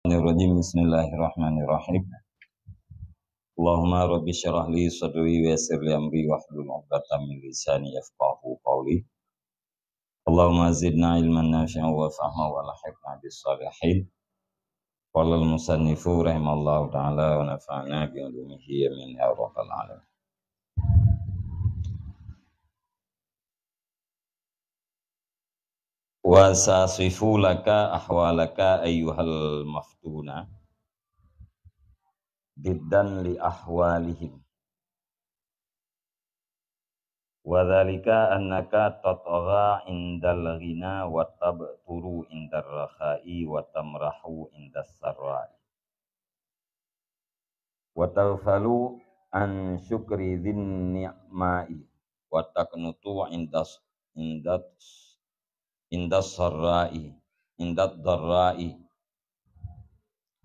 Bismillahirrahmanirrahim. Allahumma rabbi syrah li sadri wa yassir li amri wahlul 'uqdatam min lisani yafqahu qawli. Allahumma zidna ilman nafi'an wa fahma wa alhiqna bis salihin. Qala al-musannifu rahimallahu ta'ala wa nafa'na bi ulumihi amin ya rabbal alamin. Wa sasifu laka ahwalaka ayyuhal maftuna diddan li ahwalihim. Wa dzalika annaka tatgha indal ghina wa tabturu indar rakhai wa tamrahu indas sarrai wa taghfalu an syukri dzin ni'mai wa taqnutu indas sarrai indad darrai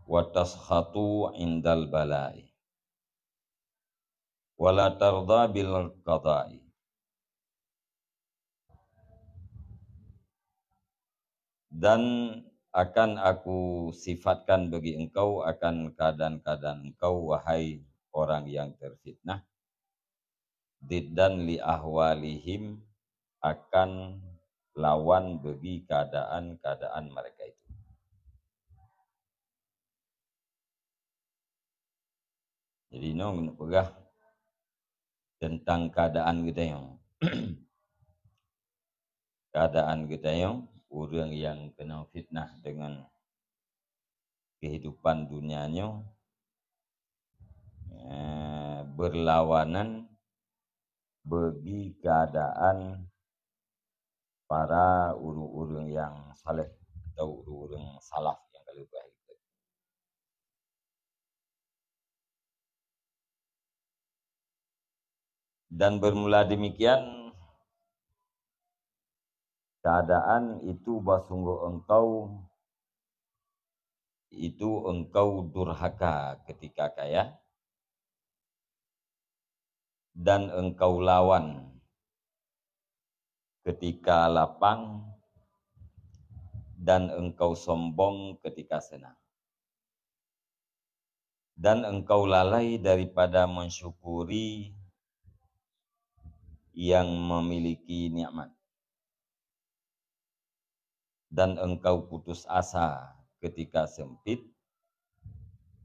wa taskhatu indal balai wa la tarda bil qada'i. Dan akan aku sifatkan bagi engkau akan keadaan-keadaan engkau, wahai orang yang terfitnah, diddan li ahwalihim, akan lawan bagi keadaan-keadaan mereka itu. Jadi nong pegah tentang keadaan kita yang keadaan kita yang orang yang kena fitnah dengan kehidupan dunianya, berlawanan bagi keadaan para urung-urung yang saleh atau urung-urung salaf yang kalau baik. Dan bermula demikian, keadaan itu basungguh engkau durhaka ketika kaya, dan engkau lawan ketika lapang, dan engkau sombong ketika senang, dan engkau lalai daripada mensyukuri yang memiliki nikmat, dan engkau putus asa ketika sempit,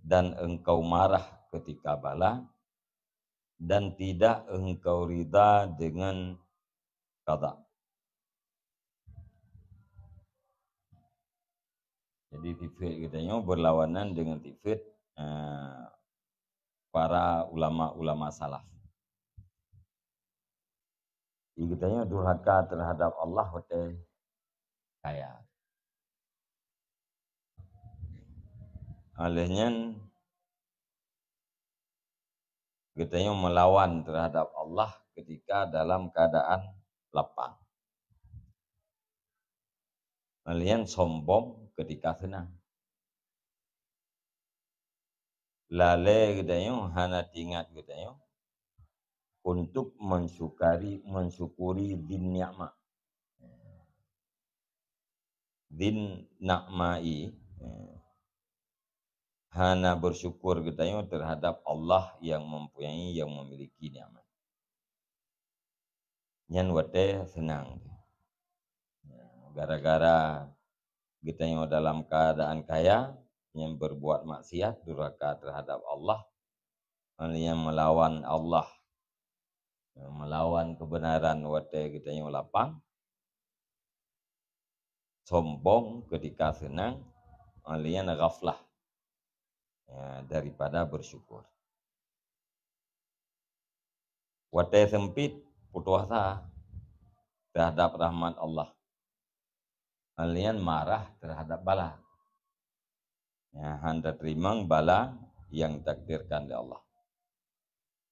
dan engkau marah ketika bala, dan tidak engkau ridha dengan qada. Jadi tifid katanya berlawanan dengan tifid para ulama-ulama salaf. Jadi katanya durhaka terhadap Allah hote kaya. Alehnya katanya melawan terhadap Allah ketika dalam keadaan lapang. Alehnya sombong ketika senang. Lale katanya hana tingat katanya untuk mensyukuri din ni'mah. Din na'mai, hana bersyukur katanya terhadap Allah yang mempunyai, yang memiliki nikmat. Nyan wate senang. Gara-gara katanya dalam keadaan kaya, yang berbuat maksiat, durhaka terhadap Allah, yang melawan Allah, melawan kebenaran, wate katanya lapang, sombong ketika senang, alian ghaflah daripada bersyukur. Wate sempit putus asa terhadap rahmat Allah, alian marah terhadap bala. Handa terimang bala yang takdirkan oleh Allah.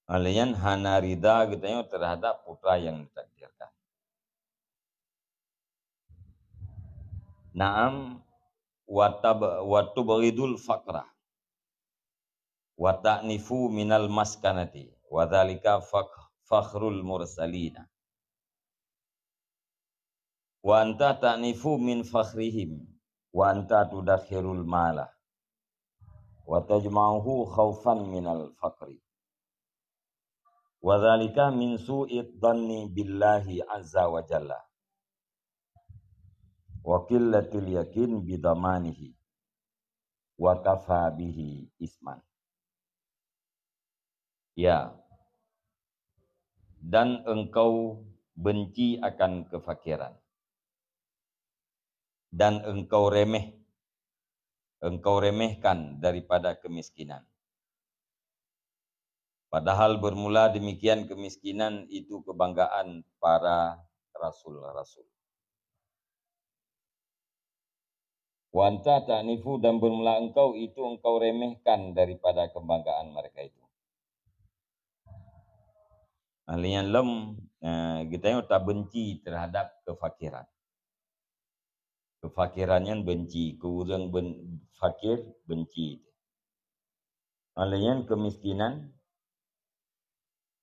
Alian hana ridha katanya terhadap putra yang ditakdirkan. Naam wa tubghidul faqra wa ta'nifu minal maskanati wa dzalika fakhrul mursalina wa anta ta'nifu min fakhrihim wa anta tudakhirul mala wa tajma'uhu khaufan minal faqri. Wa dzalika min su'id dhanni billahi azza wa jalla wa qillatil yakin bidamanihi wa kafa bihi isman. Ya, dan engkau benci akan kefakiran, dan engkau remehkan daripada kemiskinan. Padahal bermula demikian kemiskinan itu kebanggaan para rasul-rasul. Wa anta ta'nifu, dan bermula engkau remehkan daripada kebanggaan mereka itu. Alian lem kita tak benci terhadap kefakiran. Kefakirannya benci, kurang fakir benci. Alian kemiskinan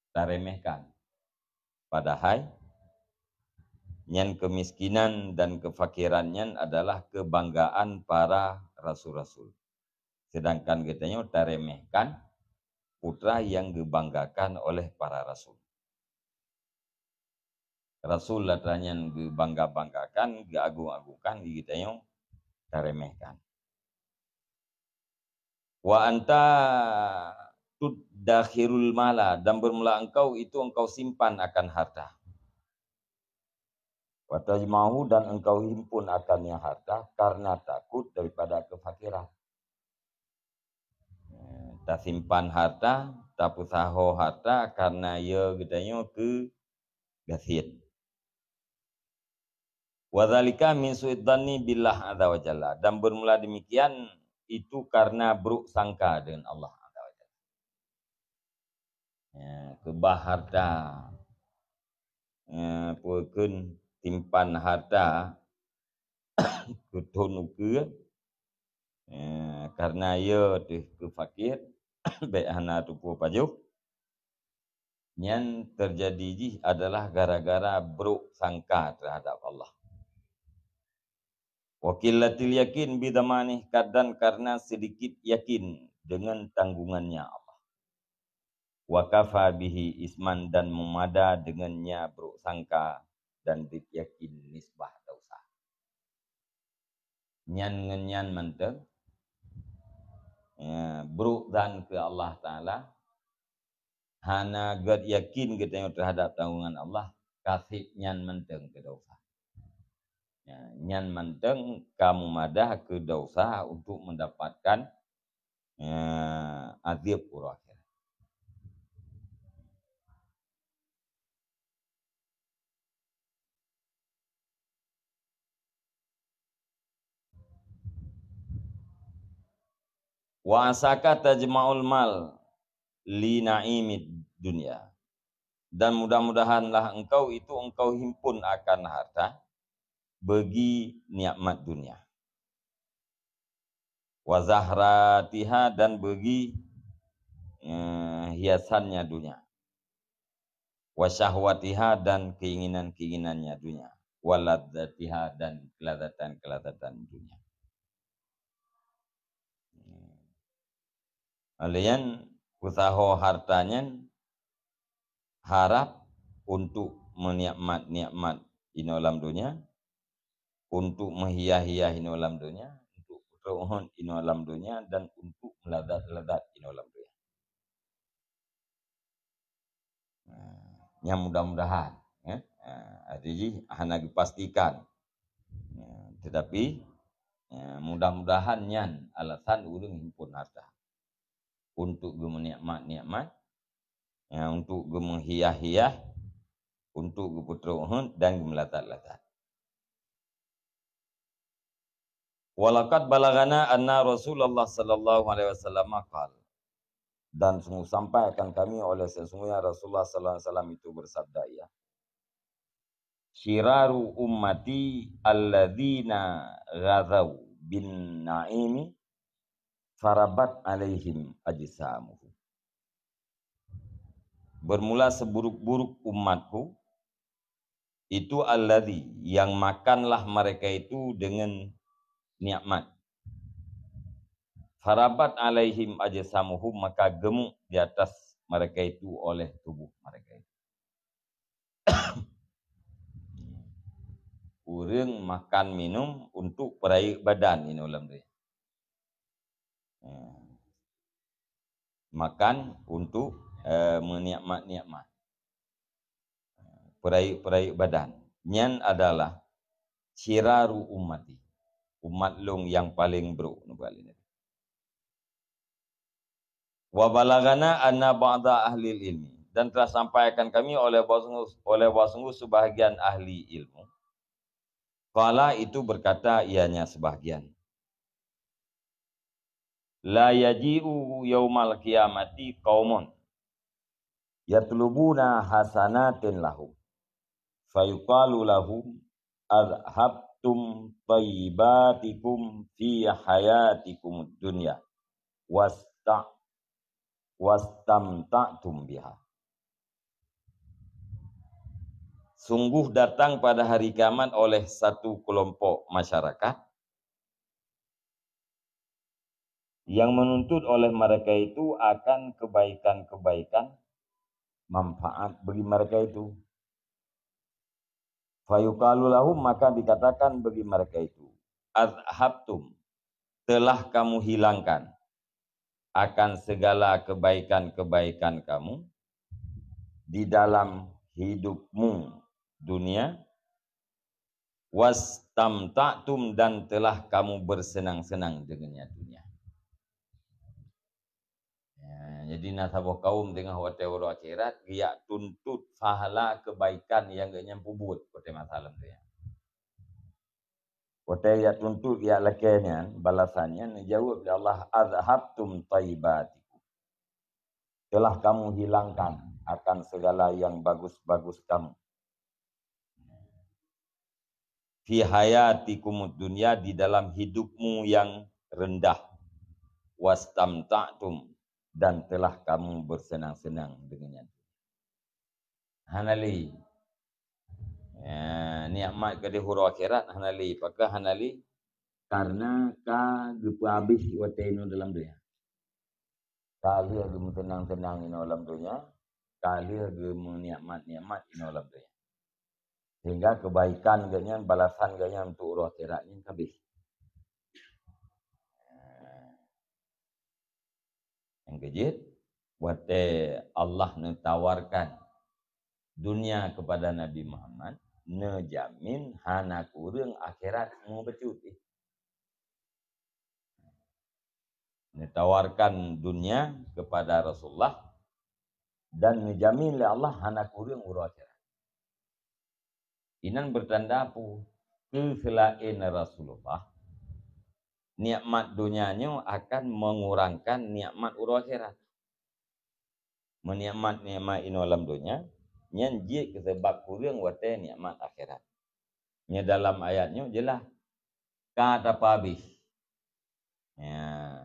tak remehkan. Padahal yang kemiskinan dan kefakirannya adalah kebanggaan para rasul-rasul. Sedangkan katanya tak remehkan putra yang dibanggakan oleh para rasul. Rasul latanya dibangga-banggakan, diagung-agungkan, katanya tak remehkan. Wa anta tuddakhirul mala, dan bermula engkau simpan akan harta. Wa tajma'u, dan engkau himpun akannya harta karena takut daripada kefakiran. Tak simpan harta, tak pusaho harta karena ia katanya ke gasit. Wa dzalika min su'id dhanni billah azza wa jalla, dan bermula demikian itu karena buruk sangka dengan Allah azza wa jalla. Kebah harta, pukeun timpan harta kutun ukeun karena ia ke fakir baik hana tupu pajuk. Yang terjadi adalah gara-gara buruk sangka terhadap Allah. Wakilatil yakin bidamanih, dan karena sedikit yakin dengan tanggungannya Allah. Wa kafa bihi isman, dan memada dengannya buruk sangka dan yakin nisbah dosa. Nyan menteng buruk dan ke Allah Ta'ala, hana gad yakin kita terhadap tanggungan Allah, kasih nyan menteng ke dosa. Nyan menteng kamu madah ke dosa untuk mendapatkan azab akhirat. Wa asaka tajma'ul mal li na'imid dunya, dan mudah-mudahanlah engkau himpun akan harta bagi nikmat dunia. Wa zahratiha, dan bagi hiasannya dunia. Wa syahwatiha, dan keinginan-keinginannya dunia. Wa ladzatiha, dan kelazatan-kelazatan dunia. Alian usaha hartanya harap untuk menikmat-nikmat inolam dunia, untuk menghias-hias inolam dunia, untuk rohon inolam dunia, dan untuk meladat-ladat inolam dunia. Yang mudah-mudahan jadi hanya dipastikan, tetapi mudah-mudahan nyan alasan ulun himpun harta untuk menikmat-nikmat, untuk menghias-hias, untuk putrohun dan melatat-latat. Walaqad balagana anna Rasulullah sallallahu alaihi wasallam qala, dan sungguh sampai akan kami oleh sesungguhnya Rasulullah sallallahu alaihi wasallam itu bersabda, ya, syiraru ummati alladzina ghadzaw bin na'imi farabat alaihim ajsamuhu. Bermula seburuk-buruk umatku itu alladzi, yang makanlah mereka itu dengan nikmat. Farabat alaihim ajsamuhum, maka gemuk di atas mereka itu oleh tubuh mereka itu. Urang makan minum untuk peraih badan ini ulam dia. Makan untuk menikmat-nikmat peraih badan. Nyan adalah syiraru ummati, umat long yang paling buruk. Wa balagana anna ba'da ahli ilmi, dan telah sampaikan kami oleh bahwa sebahagian ahli ilmu. Qala itu berkata ianya sebahagian. La yaji'u yaumal qiyamati qaumun yatlubuna hasanatin lahum fayuqalu lahum adhabtum tayyibatikum fi hayatikum dunya wastamta'tum biha. Sungguh datang pada hari kiamat oleh satu kelompok masyarakat yang menuntut oleh mereka itu akan kebaikan-kebaikan manfaat bagi mereka itu. Fayuqalu lahum, maka dikatakan bagi mereka itu, adhabtum, telah kamu hilangkan akan segala kebaikan-kebaikan kamu di dalam hidupmu dunia, wastamta'tum, dan telah kamu bersenang-senang dengannya dunia. Jadi nasabah kaum tengah hotel akhirat, dia tuntut pahala kebaikan yang gak nyampubut kote masalah tu ya. Kote ya tuntut ya lekenya balasannya dijawab oleh Allah, azhabtum tayyibatikum, telah kamu hilangkan akan segala yang bagus-bagus kamu fi hayatikum dunya, di dalam hidupmu yang rendah, wastamta'tum, dan telah kamu bersenang-senang dengannya. Hanali nikmat ke di huru akhirat hanali, apakah hanali karena ka gepu habis wate ino dalam dunia. Kali age tenang-tenang ino dalam dunia, kali age menikmat-nikmat ino dalam dunia. Sehingga kebaikan gaknya, balasan gaknya untuk huru akhiratnya habis. Yang kejit, wate Allah nentawarkan dunia kepada Nabi Muhammad, nejamin hana kurang akhirat mau becuti. Netawarkan dunia kepada Rasulullah dan nejamin oleh Allah hana kurang huru akhirat. Inan bertanda apa? Selain Rasulullah, nikmat dunianya akan mengurangkan nikmat huru akhirat. Menikmat-nikmat ino alam dunia, nyan je kesebab kurang wate nikmat akhirat. Nya dalam ayatnya jelas kata habis. Ya,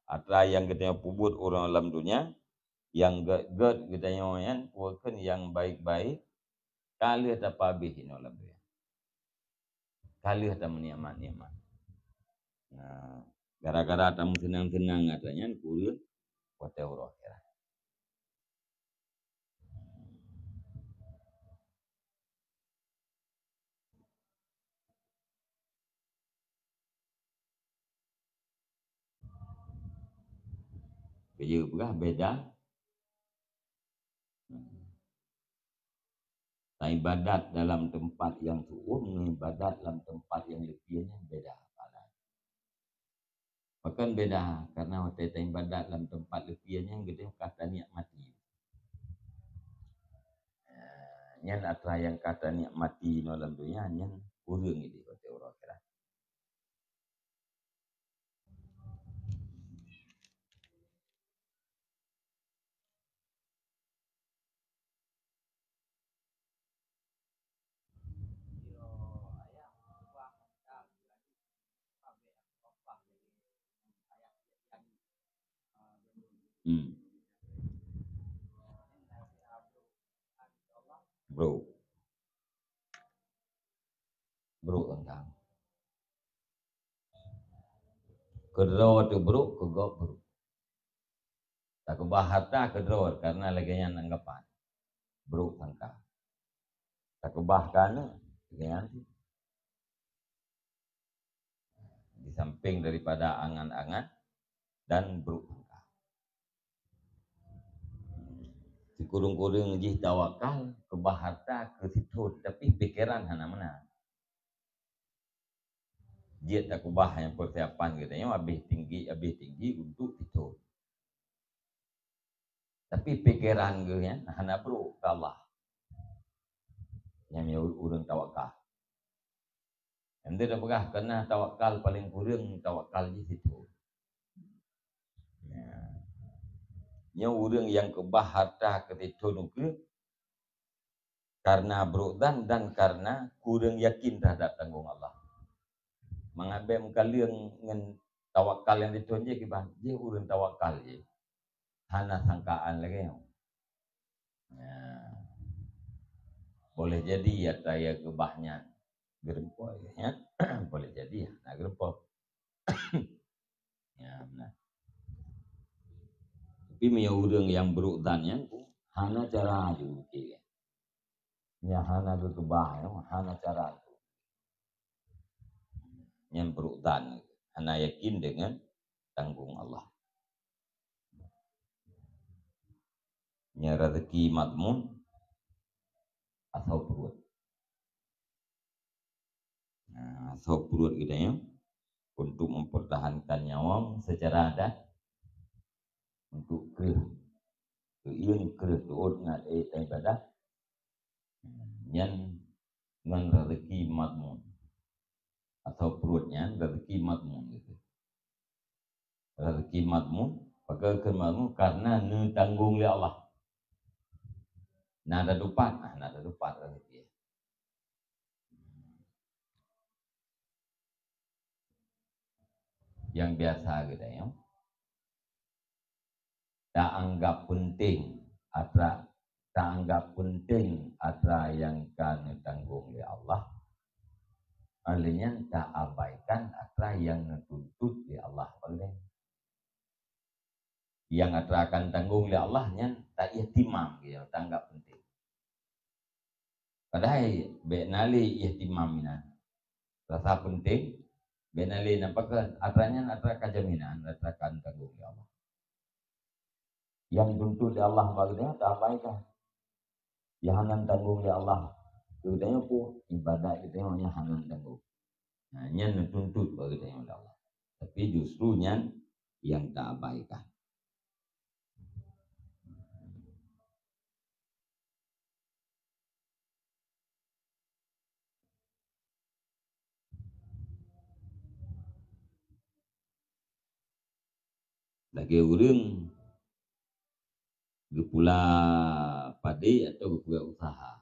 atra yang kita pubut orang alam dunia, yang ged kita nyoyan bukan yang baik-baik, kali ada habis ino alam dunia. Kali ada menikmat-nikmat. Nah, gara-gara ada senang-senang katanya kurang wate huru akhirat. Beda. Ibadat dalam tempat yang suuh dengan ibadat dalam tempat yang lebihnya beda. Bahkan beda karena waktu ibadat dalam tempat lebihnya gitu kata niat mati. Nyan atra yang kata niat mati no dalam dunia nyan kurang ini waktu orang kira. Bro tentang kedrawat tu bro kegok bro tak kebahata kedrawat karena lagi yang anggapan bro sangka tak kebahkan dengan di samping daripada angan-angan dan bro sangka si kurung-kurung jih tawakal kebahata ke situ tapi pikiran hana mana dia tak kubah yang persiapan katanya habis tinggi untuk itu. Tapi pikiran gue ya, hana bro ke Allah. Yang urang tawakal. Yang dia dah pegah kena tawakal paling kurang tawakal di situ. Ya. Yang urang yang kebah harta ketika nuke karena bro dan karena kurang yakin terhadap tanggung Allah. Mengambil kalian dengan tawakal yang ditunjuk kibah, dia urang tawakal je. Hana sangkaan lagi. Ya. Boleh jadi ya saya kebahnya gerempol ya. Boleh jadi ya, nah gerempol. Ya, nah. Tapi punya urang yang berukdannya hana cara itu ya. Ya hana berkebah ya, hana cara itu. Yang berukdan, hana yakin dengan tanggung Allah. Nya rezeki madmun atau perut. Nah, atau perut kita ya untuk mempertahankan nyawa secara adat untuk kerja. Ieu kerja tuut ngat ibadah yang dengan rezeki madmun atau perutnya rezeki madmun gitu. Rezeki madmun, pakai kemadmun karena tanggung oleh Allah. Nada dupat rezeki. Yang biasa gitu ya. Tak anggap penting yang kan tanggung oleh Allah. Artinya tak abaikan atra yang dituntut oleh Allah oleh. Yang akan tanggung oleh Allah nya tak ihtimam gitu, tak anggap penting. Padahal benali ihtimamina. Rasa penting benali nampakkan atranya atra kajaminan, atra kan tanggung oleh Allah. Yang tuntut oleh Allah baginya tak abaikan. Yang hanan tanggung oleh Allah. Katanya pun ibadah kita hanya hanan tanggung. Nah, yang tuntut baginya oleh Allah. Tapi justru yang tak abaikan. Lagi urang gepula padi atau gepula usaha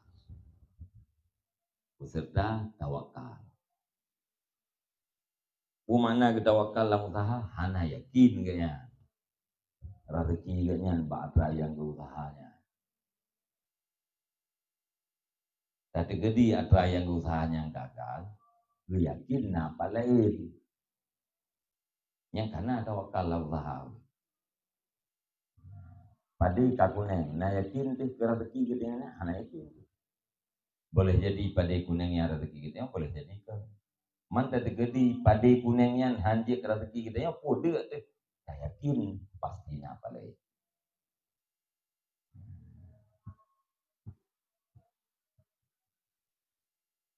beserta tawakal. Mana kita tawakal dalam usaha hana yakin kayaknya rezeki kayaknya batra yang usahanya. Tapi gede atra yang usahanya gagal, lu yakin apa lain? Yang karena tawakal dalam usaha. Padi kakuneng, na yakin tu rezeki kita hana yakin. Boleh jadi padi kunengnya rezeki kita boleh jadi ke. Manta tegedi padi kunengnya hanjik rezeki kita pode tu. Saya yakin pastinya apa lain.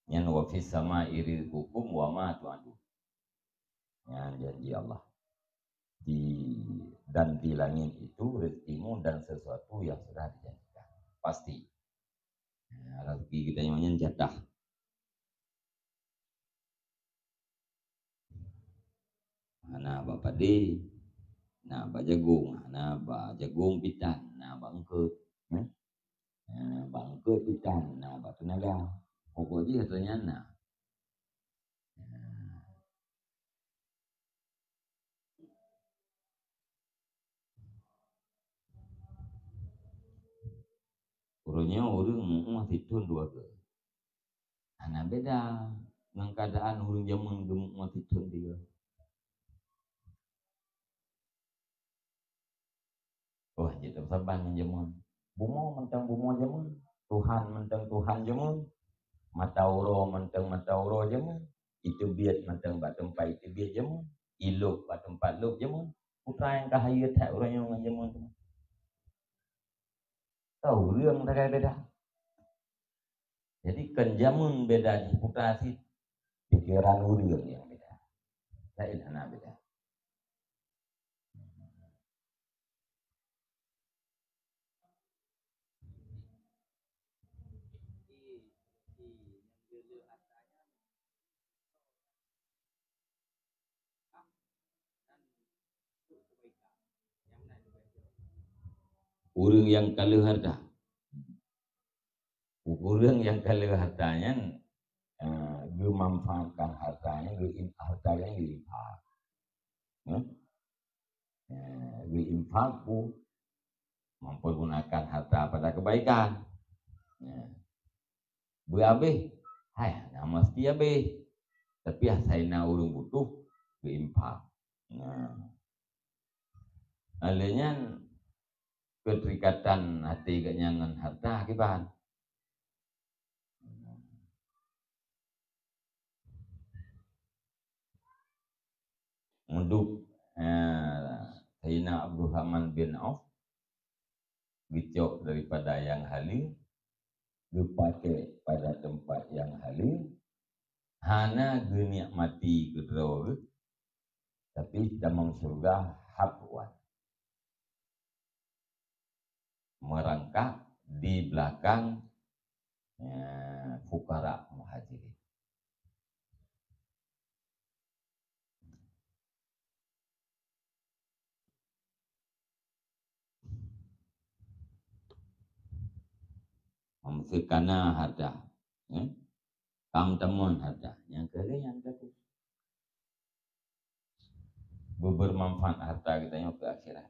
Yang wafis sama iri hukum wa ma tu'adu. Yang janji Allah. Dan di langit itu rezekimu dan sesuatu yang sudah dijanjikan. Pasti. Rezeki kita yang jatah. Nah, bapak di, nah, jagung, nah, jagung pitan, nah, bangkut, bangkut pitan, nah, tenaga, pokoknya katanya, nah, urutnya orang masih itu dua ke, nah, beda, dengan keadaan orang zaman gemuk masih itu tiga. wah jadi saban jemun. Bumo mentang bumo jemun. Tuhan mentang Tuhan jemun. Matauro mentang matauro jemun. Itu biat mentang bat tempat itu biat jemun. Iluk bat tempat luk jemun. Putra yang kahayat tak orang yang jemun. Tahu รื่องbeda. Jadi kenjamun beda di putasi pikiran uriang yang beda. Lain anak beda. Urang yang kalau harta, urang yang kalau hartanya memanfaatkan hartanya, hartanya diinfak. Diinfakku mempergunakan harta pada kebaikan. Beabe, hai, nah mesti abe. Tapi asaina urang butuh diinfak. Alenya keterikatan hati kenyangan harta akibat menduk Sayyidina Abdurrahman bin Auf dicok daripada yang halim dipakai pada tempat yang halim hana genikmati kedua tapi damang surga hafwan merangkak di belakang fukara muhajirin. Memfikana harta kam temun harta yang kedua yang kedua bermanfaat harta kita yang ke akhirat.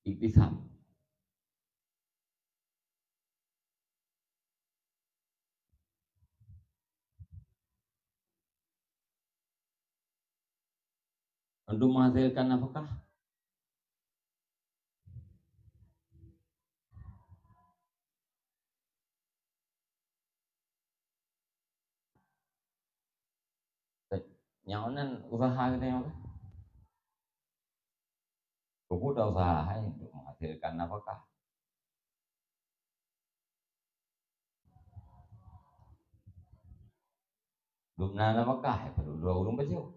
Iktisam. Untuk menghasilkan nafkah. Nyawanan usaha kita yang apa? Kuku udah usaha untuk menghasilkan nafkah. Dumna nafkah perlu dua urung baju.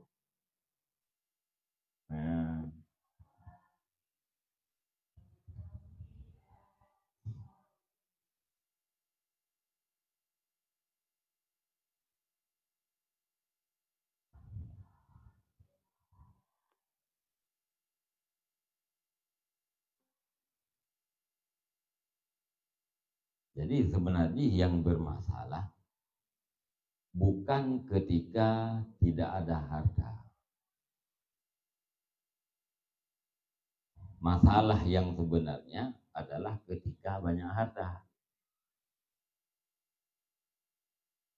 Jadi sebenarnya yang bermasalah bukan ketika tidak ada harta. Masalah yang sebenarnya adalah ketika banyak harta.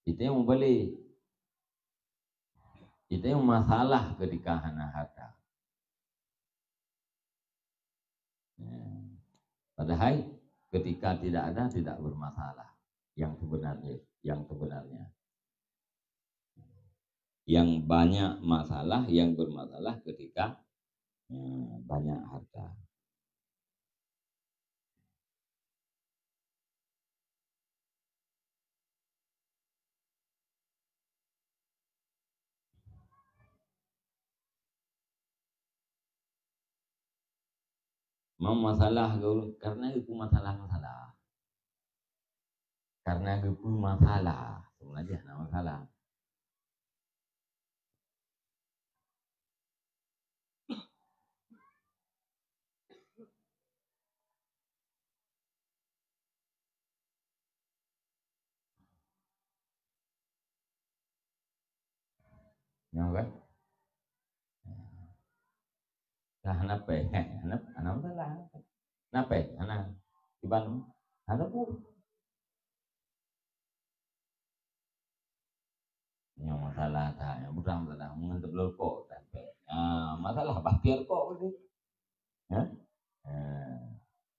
Itu yang membeli. Itu yang masalah ketika hana harta. Padahal ketika tidak ada tidak bermasalah. Yang sebenarnya. Yang banyak masalah, yang bermasalah ketika banyak harta. Mau masalah karena itu masalah. Karena itu masalah. Sebenarnya ada masalah. Yang kan? Nah, kenapa? Anak salah. Kenapa? Anak di Bandung. Anak pun masalah tanya bukan masalah mengantep kok tapi masalah baktiar kok ini ya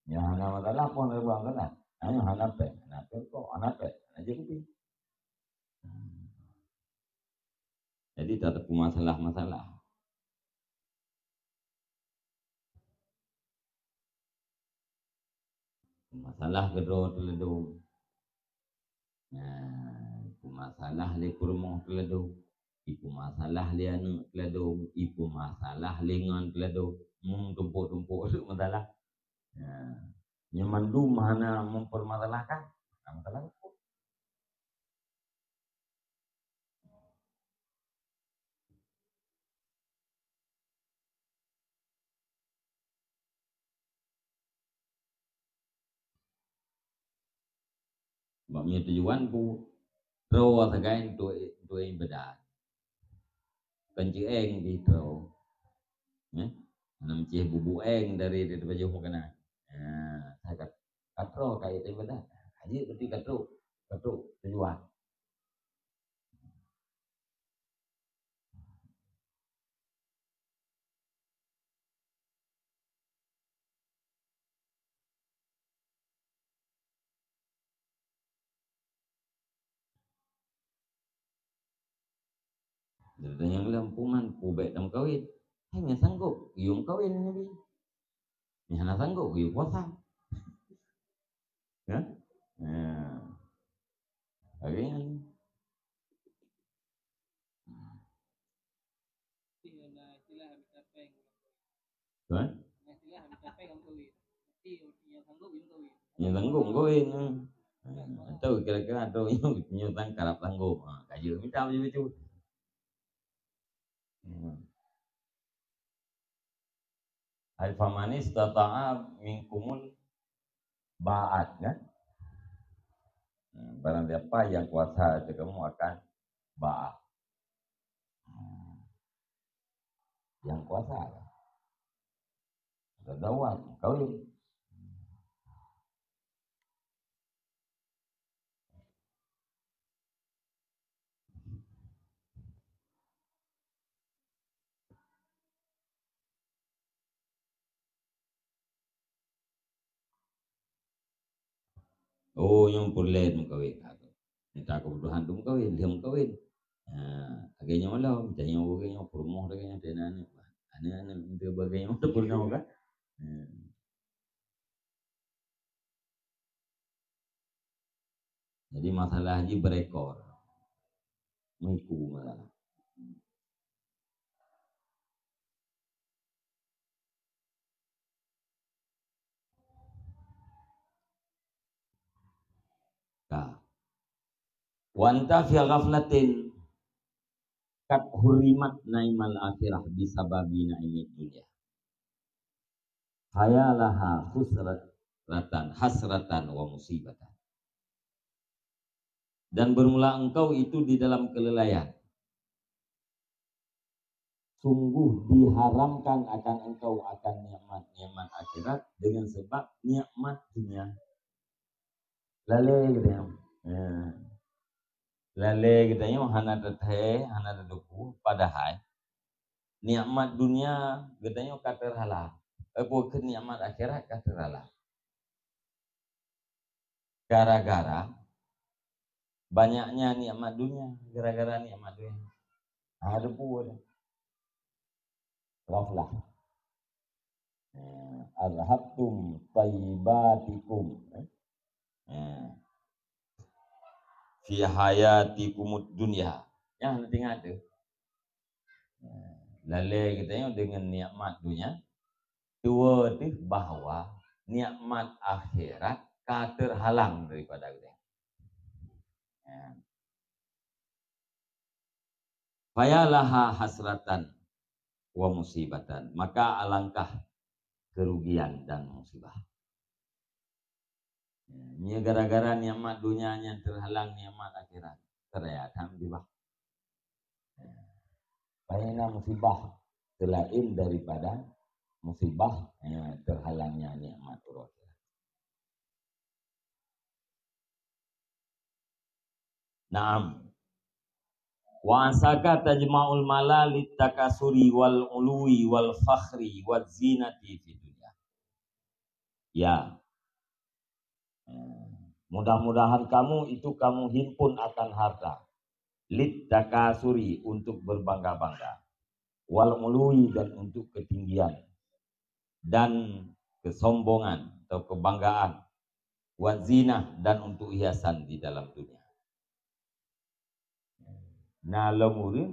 yang hana masalah pun ada buang kena hanya hana pe kok anak pe aja gitu jadi tak ada masalah kedua teledu iku masalah li kurmong teledu iku masalah li anu teledu iku masalah lingan teledu tumpuk-tumpuk itu masalah nyamandu mana mempermasalahkan masalah Baknya tujuan ku rawa sagain tu yang beda kanci eng di rawa nam cie bubu eng dari baju kena saya katro kayak itu beda haji berarti katro tujuan dan yang lampungan kubek dam kawin hanya sanggup yung kawin nabi hanya sanggup yung puasa ya akhirnya kan yang sanggup kawin atau kira-kira atau nyutang karap sanggup kayu minta begitu Al-famanis tata'a minkumul ba'at kan barang siapa yang kuasa kamu akan ba'at yang kuasa Dawat kawin yung purlet mo kawin minta kebutuhan dum kawin dia mo kawin agaknya malah minta yang bagainya promo agaknya tenan ane minta bagainya untuk purno kan jadi masalah haji berekor miku malah wanta fi ghaflatin kat hurimat naimal akhirah bisababi naimid dunya hayalaha hasratan wa musibatan dan bermula engkau itu di dalam kelelayan sungguh diharamkan akan engkau akan nikmat akhirat dengan sebab nikmat dunia lale gitu ya lale gitu ya hana teteh hana teduku padahal nikmat dunia gitu ya katerhala bukan nikmat akhirat katerhala gara-gara banyaknya nikmat dunia gara-gara nikmat dunia ada pun ghaflah azhabtum tayyibatikum fi hayatikumud dunya yang nanti ngade lalai kita yang dengan nikmat dunia dua tu bahwa nikmat akhirat terhalang daripada kita fayalaha hasratan wa musibatan maka alangkah kerugian dan musibah ini gara-gara nikmat dunianya terhalang nikmat akhirat ternyata musibah banyak musibah selain daripada musibah terhalangnya nikmat akhirat Naam Wa asaka tajma'ul mala litakasuri wal ului wal fakhri wal zinati fi dunya. Ya. Mudah-mudahan kamu itu kamu himpun akan harta. Litakasuri untuk berbangga-bangga. Wal ului dan untuk ketinggian. Dan kesombongan atau kebanggaan. Wal zinah dan untuk hiasan di dalam dunia. Nah, lemuri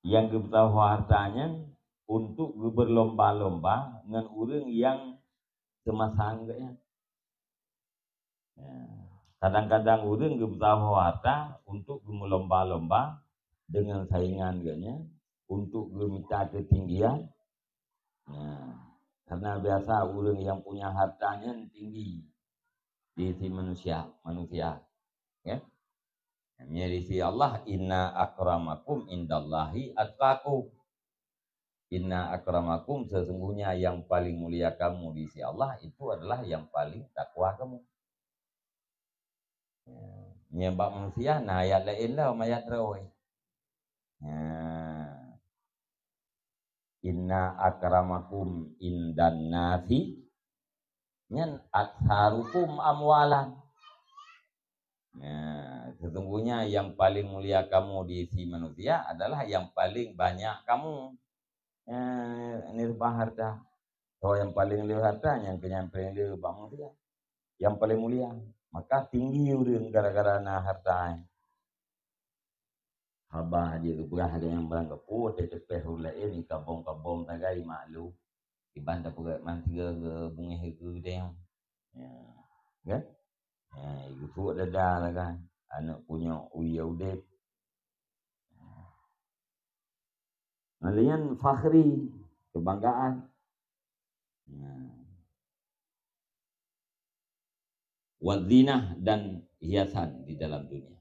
yang tahu hartanya untuk berlomba-lomba dengan orang yang semasang ya. Kadang-kadang orang tahu harta untuk berlomba-lomba dengan saingan gaknya untuk meminta ketinggian. Karena biasa orang yang punya hartanya tinggi di si manusia, ya. Di sisi Allah, inna akramakum indallahi atqakum. Inna akramakum, sesungguhnya yang paling mulia kamu di sisi Allah itu adalah yang paling takwa kamu. Nyembah manusia, nah ayat lain lah ayat rawai. Inna akramakum indan nasi nyan atharukum amwalan. Sesungguhnya yang paling mulia kamu di sisi manusia adalah yang paling banyak kamu nirbah harta. So yang paling lihat harta yang paling lihat manusia. Yang paling mulia, maka tinggi urang gara-gara na harta. Habah dia berah yang barang kepu tetepeh ulain kabong-kabong tagai maklu. Ibanda pura mantiga bunga hegu dia. Ya. Itu ada lah kan. Anak punya uya udep. Malian fakhri, kebanggaan. Wadzinah dan hiasan di dalam dunia.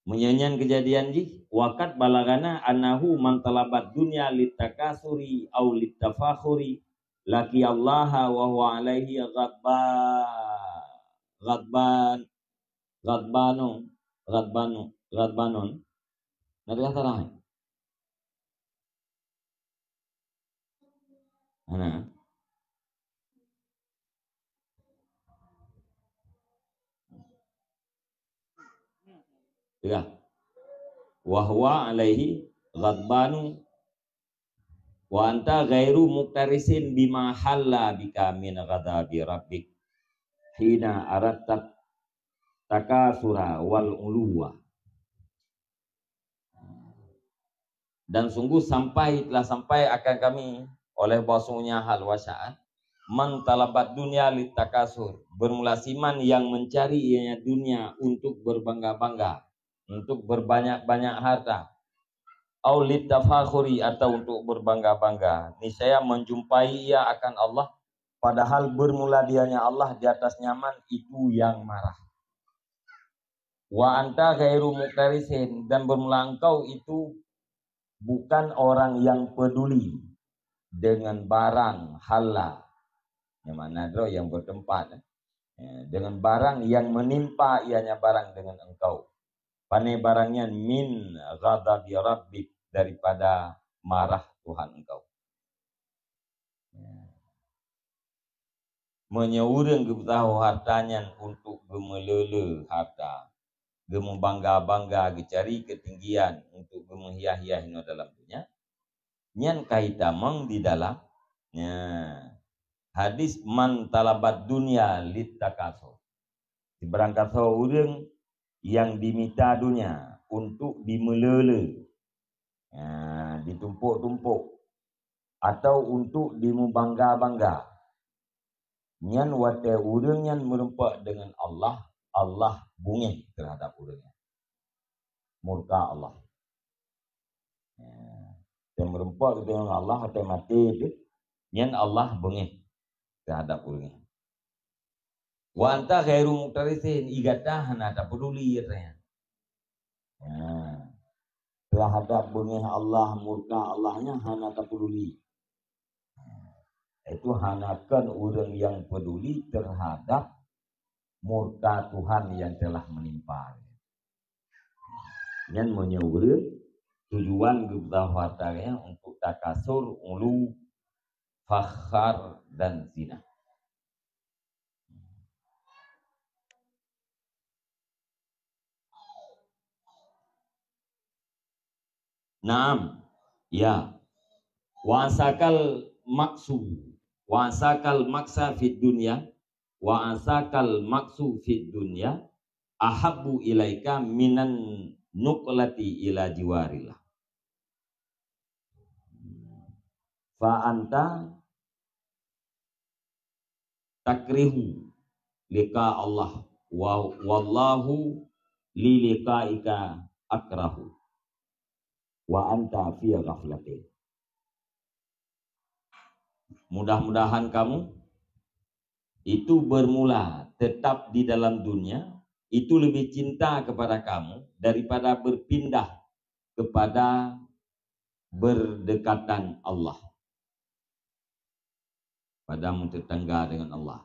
Menyanyian kejadian ji wakat balagana anahu mantalabat dunya litakasuri au litafakhuri laki Allah wa huwa alaihi ghadbanon. Nanti kata lain. Mana? Ya. Wa huwa alaihi ghadbanu wa anta ghairu muktarisin bima halla bika min ghadabi rabbik hina aratat takasura wal uluwa. Dan sungguh telah sampai akan kami oleh basuhnya hal wasya'an man talabat dunia litakasur, bermula siman yang mencari ianya dunia untuk berbangga-bangga, untuk berbanyak-banyak harta, au litafakhuri atau untuk berbangga-bangga, niscaya menjumpai ia akan Allah padahal bermula dianya Allah di atas nyaman itu yang marah. Wa anta ghairu muktarisin, dan bermula engkau itu bukan orang yang peduli dengan barang halal, yang mana yang bertempat, dengan barang yang menimpa ianya barang dengan engkau. Pane barangnya min ghadabi rabbik, daripada marah Tuhan engkau. Menyeurang tahu hartanya untuk gemelele harta, gemembangga-bangga, gecari ketinggian untuk gemehia-hia hino dalam dunia. Nyan kaitamang di dalam hadis man talabat dunia litakaso. Berangkat orang yang diminta dunia untuk dimelele, ditumpuk-tumpuk, atau untuk dimubangga-bangga. Nyan wate orang yang merempak dengan Allah, Allah bungih terhadap orangnya. Murka Allah. Yang merempak dengan Allah atau mati itu, nyan Allah bungih terhadap orangnya. Wa anta ghairu muktarisin, igata hana tak peduli katanya. Terhadap bungih Allah, murka Allahnya hana tak peduli. Itu hanakan orang yang peduli terhadap murka Tuhan yang telah menimpa. Yang menyuruh tujuan gebzawatarnya untuk takasur, ulu, fakhar, dan zina. Naam, ya. Wasakal maksa fid dunya, fid dunya, ahabbu ilaika minan nuqlati ila jiwarillah. Fa anta takrihu lika Allah wallahu li liqaika akrahu wa anta fi ghaflatin. Mudah-mudahan kamu itu bermula tetap di dalam dunia itu lebih cinta kepada kamu daripada berpindah kepada berdekatan Allah, padamu tetangga dengan Allah.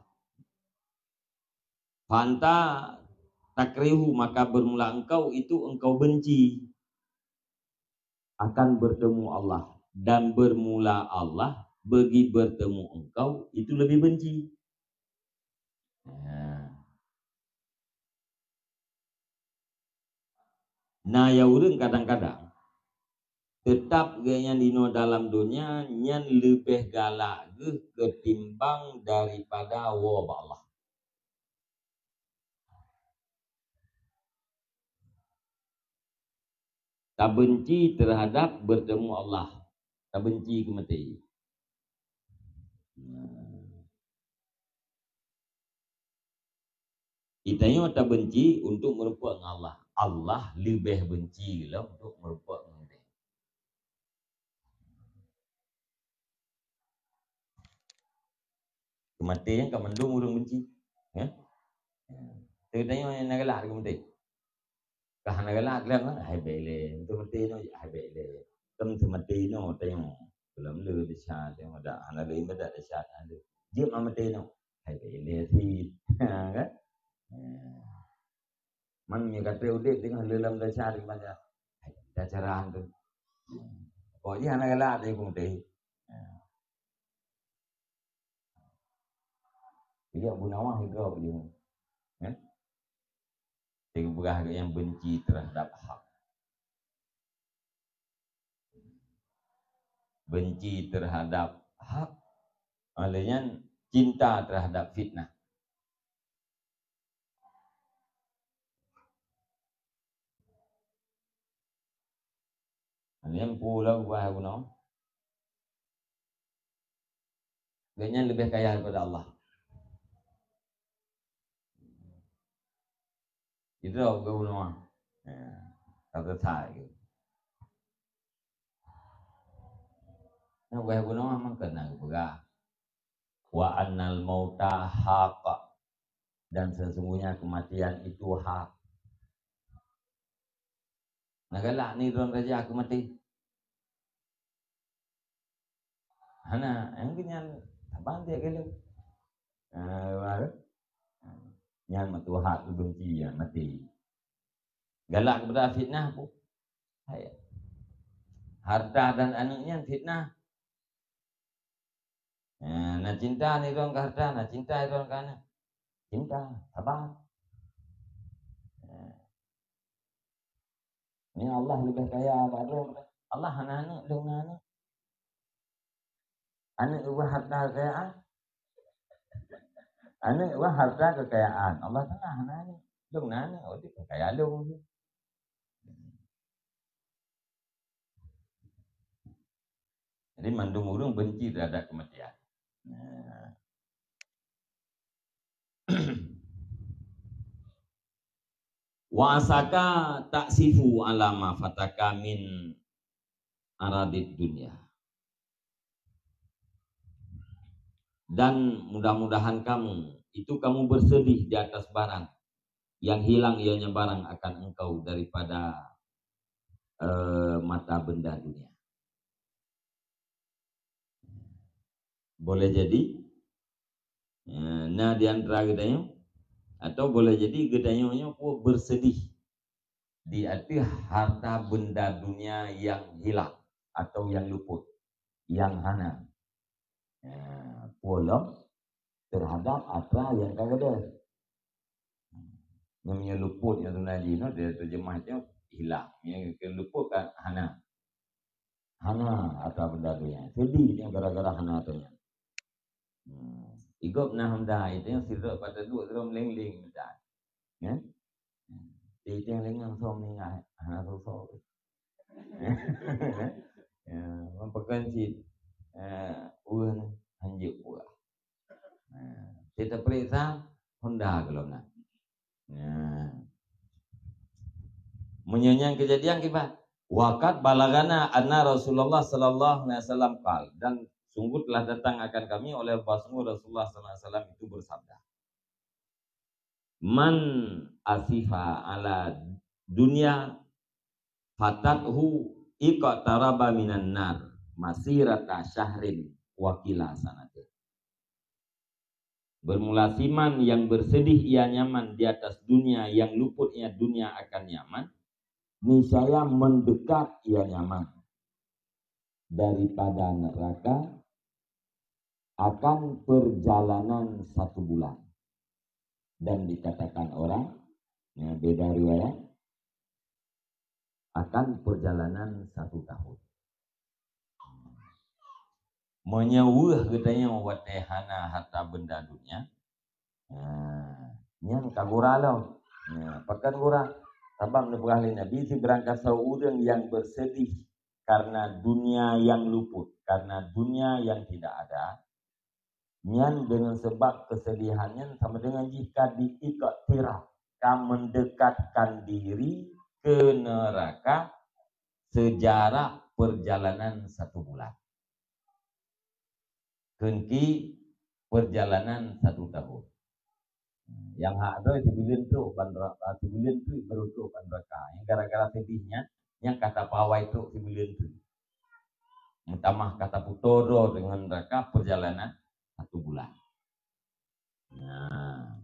Fanta takrihu, maka bermula engkau benci akan bertemu Allah, dan bermula Allah bagi bertemu engkau itu lebih benci. Nah ya urang kadang-kadang tetap gaya dino dalam dunia nyan lebih galak ketimbang daripada wabah Allah. Tak benci terhadap bertemu Allah, tak benci kematian. Itanya tak benci untuk merupakan Allah. Allah lebih benci lah untuk merupakan kita. Kematian kat mendung orang benci. Ya? Tanya yang nak galak kematian. Kah nak galak lah, hai bele. Untuk mati no, hai bele. Tem mati no, tanya. Belum lu disat, tanya ada. Anak lu ibadat disat ada. Dia mati no, hai bele si. Kan? Man ni kata udik tengah dalam dasar di mana dasaran tu. Pokoknya anak galak dia pun mati. Dia Abu Nawah hidup je. Kan? Dia yang benci terhadap hak. Benci terhadap hak. Olehnya cinta terhadap fitnah. Yang pulau buah Abu Nawah. Dia lebih kaya daripada Allah. Itu Abu Nawah. Kata saya. Nah, buah Abu Nawah memang kena berah. Wa annal mauta haq, dan sesungguhnya kematian itu hak. Nagalak ni tuan raja aku mati. Hana, yang kenyan abang dia kalau. Yang matu hak tu benci yang mati. Galak kepada fitnah pun. Harta dan anaknya fitnah. Nak cinta ni tuan ke harta, nak cinta tuan ke anak. Cinta, sabar. Ni Allah lebih kaya pada Allah anak-anak dengan anak. Anak itu harta kekayaan. Anak itu harta kekayaan. Allah tengah anak-anak. Dengan anak, oh dia kekayaan lu. Jadi mandung urung benci terhadap kematian. Wa asaka taksifu alama fataka min aradid dunia. Dan mudah-mudahan kamu bersedih di atas barang yang hilang ianya barang akan engkau daripada mata benda dunia. Boleh jadi nah di antara gedanya, atau boleh jadi gedanya pun bersedih Diarti harta benda dunia yang hilang atau yang luput, yang hana. Pulang terhadap apa yang kagak ada. Yang luput yang tu naji no dia terjemahnya hilang. Yang luput kan hana. Hana harta benda dunia. Sedih dia gara-gara hana tu. Igop na hamda itu yang sirap pada dua terom ling-ling dah. Ya. Itu yang lengang som ni ngai. Hana so. Ya, mempekan si uang hanjuk buah. Kita periksa Honda kalau nak. Menyanyikan kejadian kita. Wakat balagana anna Rasulullah sallallahu alaihi wasallam qal, dan sungguh telah datang akan kami oleh Rasulullah sallallahu alaihi wasallam itu bersabda. Man asifa ala dunia fatathu iqtaraba minan nar masirata syahrin wakila sanatin. Bermula siman yang bersedih ia nyaman di atas dunia, yang luputnya dunia akan nyaman, niscaya mendekat ia nyaman daripada neraka akan perjalanan 1 bulan. Dan dikatakan orang, ya beda riwayat, akan perjalanan 1 tahun. Menyewuh katanya watehana harta benda dunia. Yang kagura lo. Pakan gura. Sabab Nabi Nabi si berangkat seorang yang bersedih karena dunia yang luput, karena dunia yang tidak ada. Nyan dengan sebab kesedihannya sama dengan jika diikat tirah, mendekatkan diri ke neraka sejarak perjalanan 1 bulan. Kenki perjalanan 1 tahun. Yang hak tu sibilin tu bandara, sibilin tu berutuk bandara. Yang gara-gara sedihnya, yang kata pawai tu sibilin tu. Mutamah kata putoro dengan neraka perjalanan 1 bulan. Nah,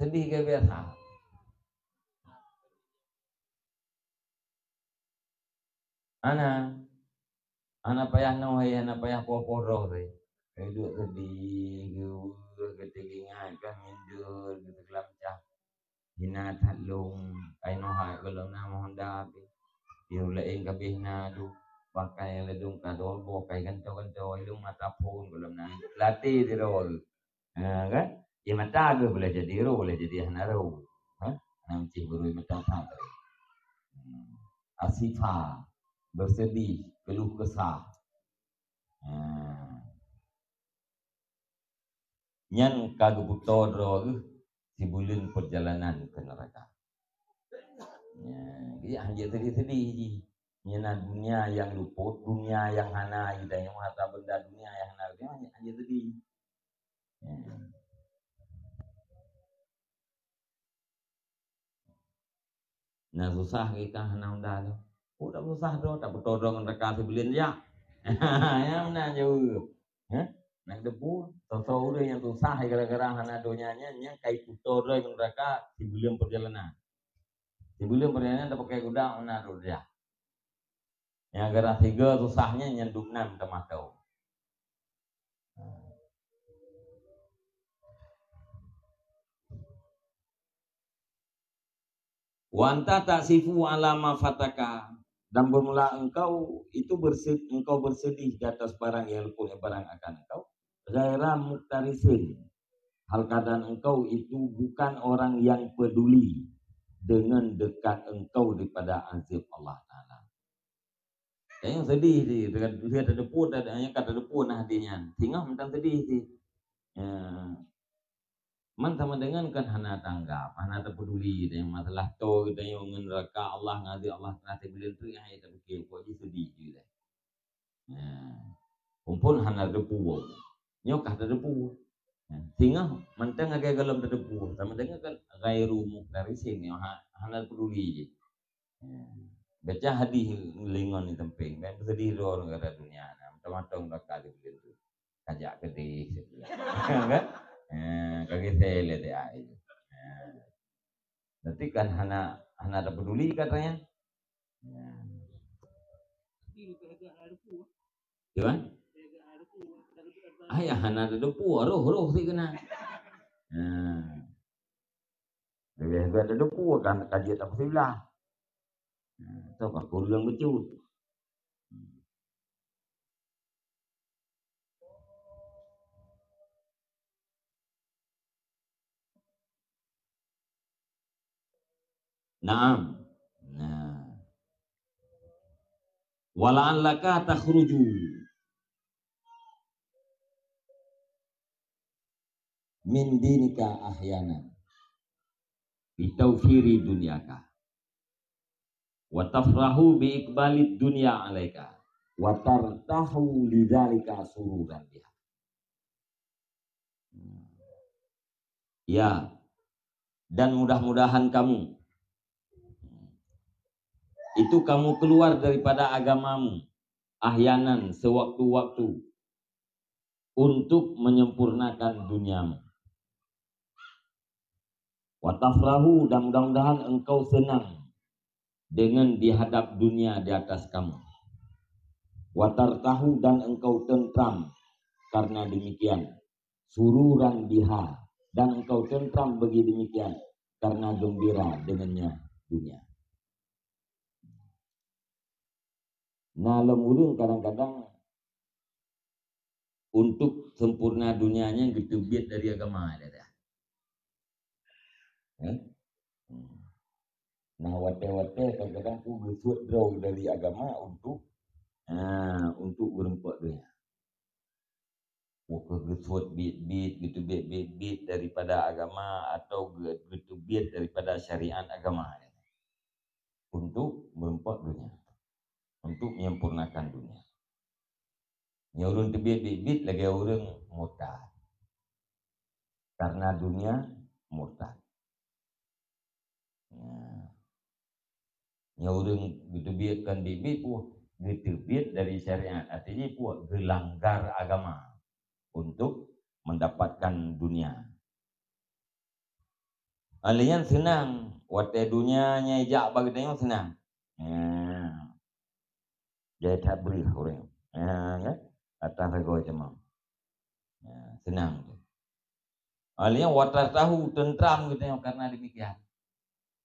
sedih ke biasa. Anak payah nohai, anak payah poporo re. Hidup sedih, ketelingan kan mindur, gitu kelamcah. Hina talung, kai nohai kalau nama Honda, diulain kabihna du, pakai ledung kadolbo, kai kanto-kanto, ilung mata pun kalau nak latih di rol, kan? Ya mata gue boleh jadi ro, boleh jadi hanaro, nanti baru mata santri. Asifah, bersedih, keluh kesah. Nyan kagubutoro sibulin perjalanan ke neraka. Ya, hanya sedih-sedih ji. Nyana dunia yang luput, dunia yang hana, kita yang harta benda dunia yang hana, dia hanya sedih. Nah susah kita hana unda tu. Udah susah tu, tak bertodong neraka sibulin ya. Ya mana jauh. Nak debu, sosok udah yang susah gara-gara hana donyanya, yang kai putor yang neraka sibulin perjalanan. Sibulin perjalanan tak pakai kuda, mana tu dia. Yang gara tiga susahnya nyenduknan tematau. Wanta taksifu alama fataka, dan bermula engkau itu engkau bersedih di atas barang yang luput barang akan engkau. Ghaira muktarisin, hal keadaan engkau itu bukan orang yang peduli dengan dekat engkau daripada azab Allah Ta'ala. Yang sedih sih, dia ada depun, yang kata depun hatinya, sehingga mentang sedih sih. Man sama dengan kan hana tanggap, hana terpeduli dengan masalah tu kita yang neraka Allah ngazi Allah nanti bilang tu yang kita fikir kok jadi sedih juga. Kumpul hana depu, nyok kata depu. Sehingga mentang agak galam depu, sama dengan kan gairu muktarisin yang hana peduli je. Baca hadis lingon di temping, dan sedih orang negara dunia, macam-macam bakal bilang tu, kajak kedih, kan? Kaki saya lihat ya itu. Berarti kan hana ada peduli katanya. Gimana? Ya hana ada depu, roh sih kena. Nah, lebih ada depu kan kajian tak sebelah. Itu apa kurang becut. Naam. Nah. Wala'allaka takhruju min dinika ahyana bitawfiri dunyaka wa tafrahu bi iqbalid dunya alaika wa tartahu lidzalika sururan biha. Ya, dan mudah-mudahan kamu itu kamu keluar daripada agamamu ahyanan sewaktu-waktu untuk menyempurnakan duniamu. Wa tafrahu, dan mudah-mudahan engkau senang dengan dihadap dunia di atas kamu. Wa tartahu, dan engkau tentram karena demikian. Sururan biha, dan engkau tentram bagi demikian karena gembira dengannya dunia. Nah, lemurung kadang-kadang untuk sempurna dunianya gitu biat dari agama ada. Nah, wate-wate kadang-kadang ku bersuat draw dari agama untuk berempat dunia. Bersuat bit gitu bit daripada agama atau gitu bit daripada syariat agama untuk berempat dunia, untuk menyempurnakan dunia. Nyurun bit lagi orang murtad karena dunia murtad. Nyurun gitu biarkan bit pun gitu bit dari syariat, artinya pun gelanggar agama untuk mendapatkan dunia. Alian senang, wate dunianya ijak bagi tengok senang. Dia tak beri orang. Ya, atas rego cemam. Senang. Alian watar tahu tentram gitu karena demikian.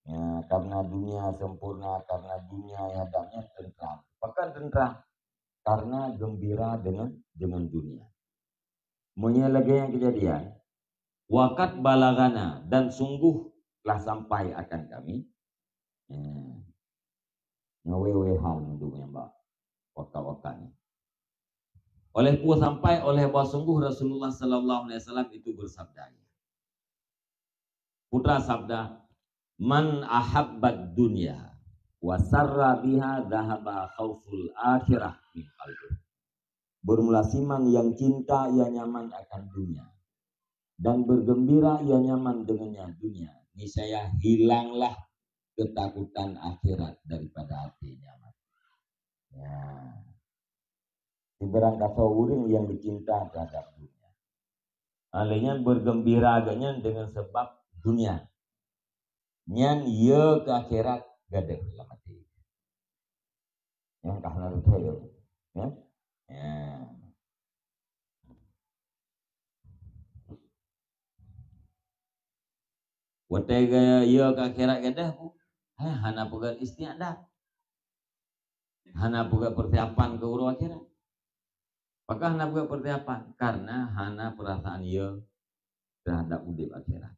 Ya, karena dunia sempurna, karena dunia yang hadapnya tentram. Bahkan tentram karena gembira dengan dunia. Menyelagi yang kejadian, wakat balagana, dan sungguh telah sampai akan kami. Ngewewehan dunia mbak, wakak-wakaknya. Oleh pun sampai oleh bahwa sungguh Rasulullah Sallallahu Alaihi Wasallam itu bersabda. Putra sabda, man ahabbad dunya wasarra biha dhahaba khawful akhirah min qalbi. Bermula siman yang cinta ia nyaman akan dunia dan bergembira ia nyaman dengannya dunia, niscaya hilanglah ketakutan akhirat daripada hatinya. Ya. Ibarat kata orang yang dicinta terhadap dunia. Alanya bergembira agaknya dengan sebab dunia. Nyan ye ke akhirat gadeh lah mati. Yang kahna rutaya. Ya. Ya. Wate ye ke akhirat gadeh hana pugat istiadat. Hana pugat persiapan ke uru akhirat. Apakah hana pugat persiapan? Karena hana perasaan ye terhadap udip akhirat.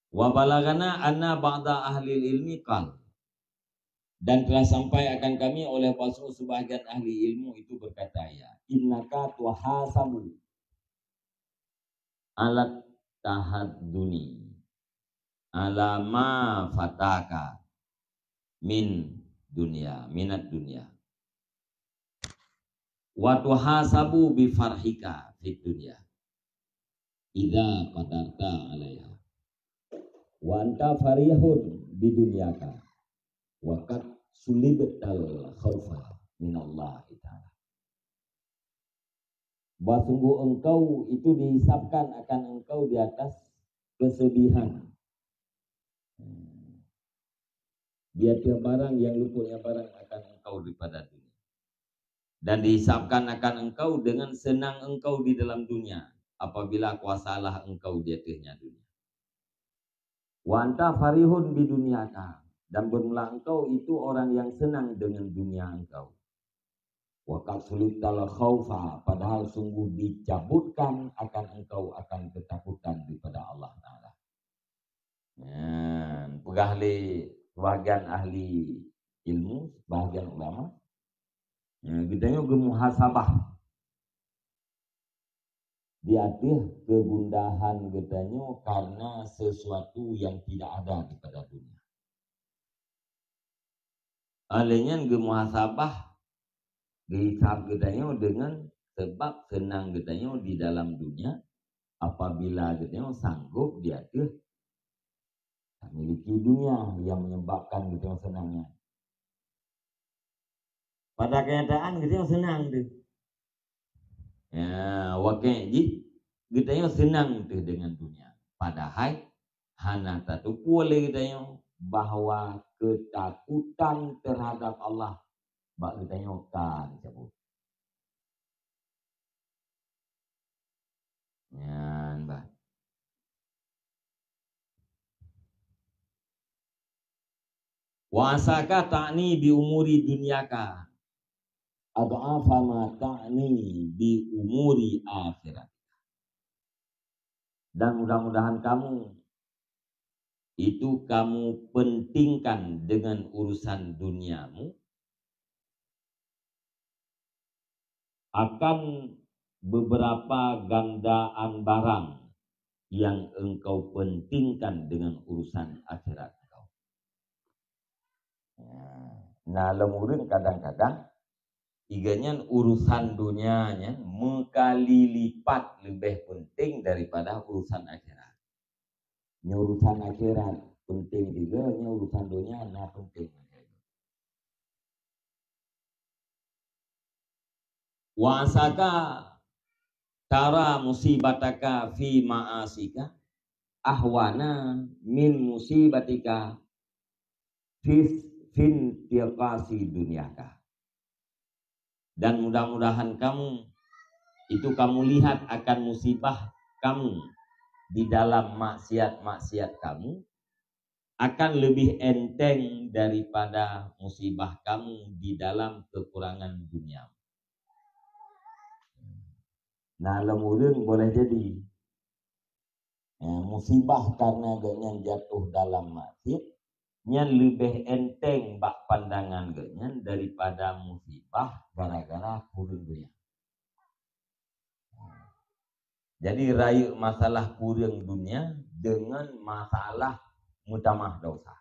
Wa balagana anna ba'da ahli ilmi qal, dan telah sampai akan kami oleh Rasul sebagian ahli ilmu itu berkata, ya innaka tuhasabu alat tahadduni ala ma fataka min dunia, minat dunia, wa tuhasabu bi farhika fid dunia idza qadarta alaiha wa anta farihun bi dunyaka wa qad sulibtal khaufa min Allah ta'ala. Bahwa sungguh engkau itu dihisapkan akan engkau di atas kesedihan. Dia tiap barang yang luputnya barang akan engkau daripada dunia. Dan dihisapkan akan engkau dengan senang engkau di dalam dunia, apabila kuasalah engkau di atasnya dunia. Wa anta farihun bi dunyaka, dan bermula engkau itu orang yang senang dengan dunia engkau. Wa qasulital khaufa, padahal sungguh dicabutkan akan engkau akan ketakutan daripada Allah Ta'ala. Pegahli sebagian ahli ilmu, sebagian ulama, kita muhasabah. Diatih kegundahan katanya karena sesuatu yang tidak ada di pada dunia. Alenya muhasabah dihisab katanya dengan sebab senang katanya di dalam dunia, apabila katanya sanggup diatih memiliki dunia yang menyebabkan katanya senangnya. Pada kenyataan katanya senang tuh. Ya, wakil kita senang tuh dengan dunia. Padahal hana tatu boleh kita bahwa ketakutan terhadap Allah bak kita kan cabut. Ya, mbak. Wa asaka ta'ni bi umuri dunyaka ad'afa ma ta'ni bi umuri akhirat. Dan mudah-mudahan kamu itu kamu pentingkan dengan urusan duniamu akan beberapa gandaan barang yang engkau pentingkan dengan urusan akhirat engkau. Nah, lemurun kadang-kadang iganya urusan dunianya mengkali lipat lebih penting daripada urusan akhirat. Urusan akhirat penting juga, urusan dunia nah penting. Wa asaka tara musibataka fi ma'asika ahwana min musibatika fin tiqasi dunyaka. Dan mudah-mudahan kamu itu kamu lihat akan musibah kamu di dalam maksiat-maksiat kamu akan lebih enteng daripada musibah kamu di dalam kekurangan dunia. Nah, lemurun boleh jadi musibah karena genyan jatuh dalam maksiat yang lebih enteng bak pandangan genyan daripada musibah gara-gara kurang dunia. Jadi rayu masalah kurang dunia dengan masalah mutamah dosa.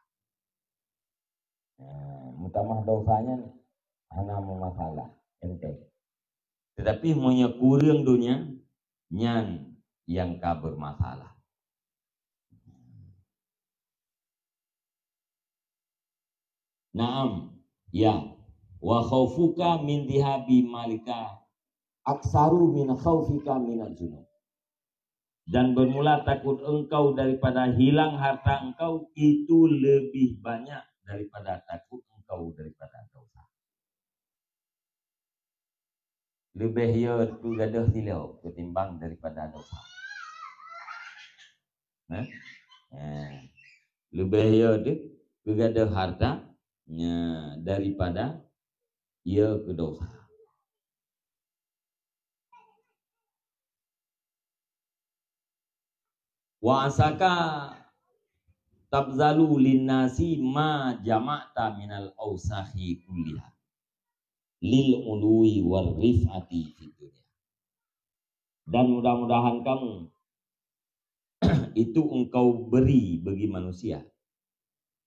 Mutamah dosanya hanya masalah enteng. Tetapi punya kurang dunia nyan yang kabur masalah. Naam, ya. Wa khaufuka min dihabi malika aksaru min khaufika minal junub. Dan bermula takut engkau daripada hilang harta engkau itu lebih banyak daripada takut engkau daripada dosa. Lebih ya tu gadah silau ketimbang daripada dosa. Lebih ya tu gadah harta daripada ia ke dosa. Wa asaka tabzalu linnasi ma jama'ta minal awsahi kulliha lil ului war rifati fid dunya. Dan mudah-mudahan kamu itu engkau beri bagi manusia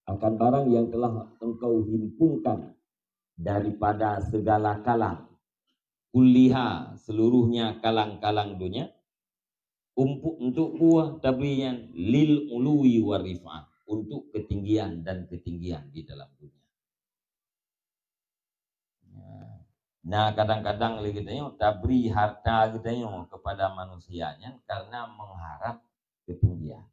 akan barang yang telah engkau himpunkan daripada segala kalang kulliha seluruhnya kalang-kalang dunia untuk buah tabiyan lil ului war rifat untuk ketinggian dan ketinggian di dalam dunia. Nah, kadang-kadang kita tabri harta kita kepada manusianya karena mengharap ketinggian.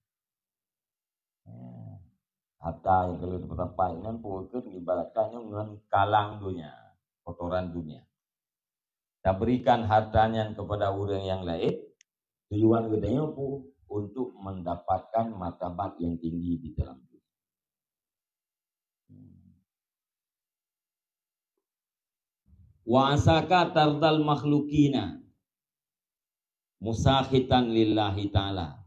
Harta yang kalau tempat ini pun ibaratkannya dengan kalang dunia, kotoran dunia. Kita berikan hartanya kepada orang yang lain, tujuan gedenya pun untuk mendapatkan martabat yang tinggi di dalam dunia. Wa asaka tardal makhlukina musakhitan lillahi ta'ala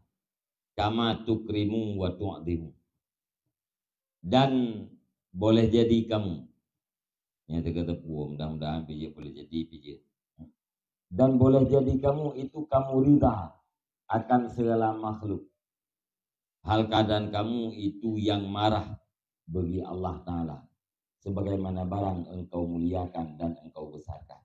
kama tukrimu wa tu'dimu. Dan boleh jadi kamu, yang kata puan, mudah-mudahan pijak boleh jadi pijak. Dan boleh jadi kamu itu kamu ridha akan segala makhluk. Hal keadaan kamu itu yang marah bagi Allah Ta'ala, sebagaimana barang engkau muliakan dan engkau besarkan.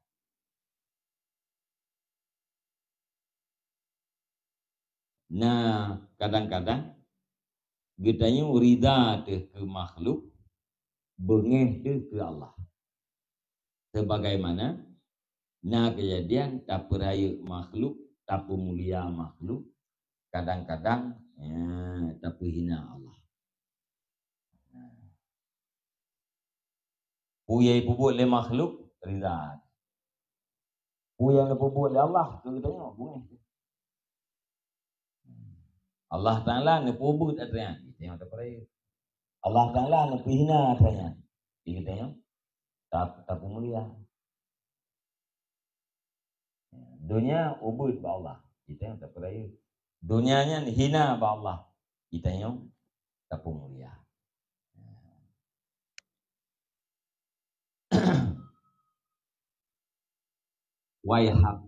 Nah, kadang-kadang gedanya ridha ke makhluk, bengeh ke Allah. Sebagaimana nah kejadian tak peraya makhluk, tak mulia makhluk, kadang-kadang tak hina Allah. Puyai pupuk le makhluk ridha. Puyai pupuk le Allah tu gedanya bengeh. Allah Ta'ala ni pupuk adanya, kita tak peraya. Allah Ta'ala ni hina adanya, kita tak mulia. Dunia ubud ba Allah, kita yang tak peraya. Dunianya hina ba Allah, kita yang tak mulia. Wayhak,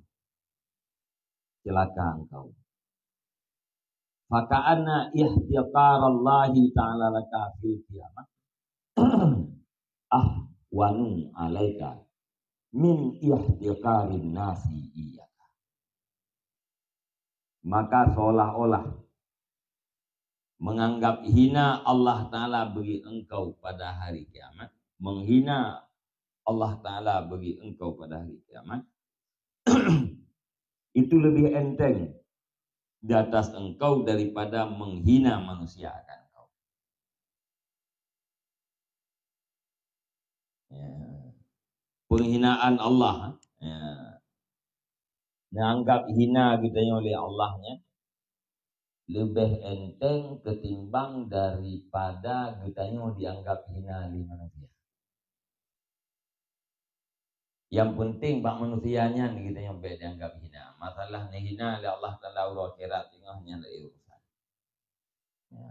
celaka engkau. Faka'anna ihtiqar Allah Ta'ala laka fil qiyamah ahwanu alaika min ihtiqarin nasi iya. Maka seolah-olah menganggap hina Allah Ta'ala bagi engkau pada hari kiamat, menghina Allah Ta'ala bagi engkau pada hari kiamat, itu lebih enteng di atas engkau daripada menghina manusia akan engkau. Ya. Penghinaan Allah, ya. Dianggap hina gitu oleh Allahnya, lebih enteng ketimbang daripada kitanya dianggap hina oleh manusia. Yang penting bak manusianya ni kita yang dianggap hina. Masalah ni hina oleh Allah Ta'ala urut akhirat tengahnya ada urusan. Ya.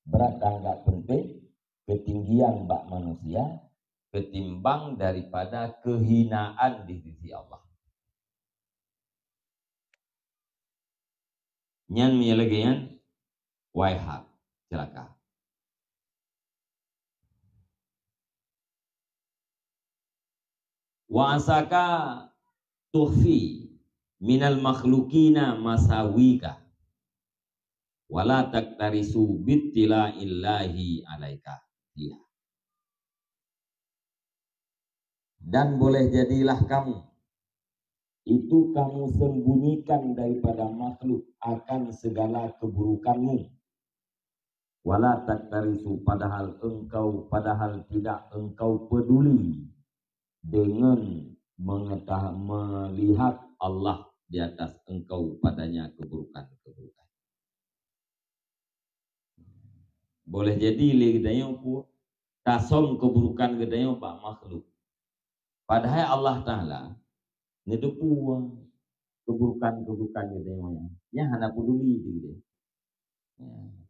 Berat anggap penting ketinggian bak manusia ketimbang daripada kehinaan di sisi Allah. Nyan menyelegian waihat celaka. Wa asaka tuhfi minal makhlukina masawika wala taktarisu bittila illahi alaika. Ya. Dan boleh jadilah kamu itu kamu sembunyikan daripada makhluk akan segala keburukanmu. Wala taktarisu padahal tidak engkau peduli dengan melihat Allah di atas engkau padanya keburukan-keburukan. Boleh jadi lidahnya pun tasom keburukan gedanya pak makhluk. Padahal Allah Ta'ala ngedepu keburukan-keburukan gedanya. Ya hana peduli gitu.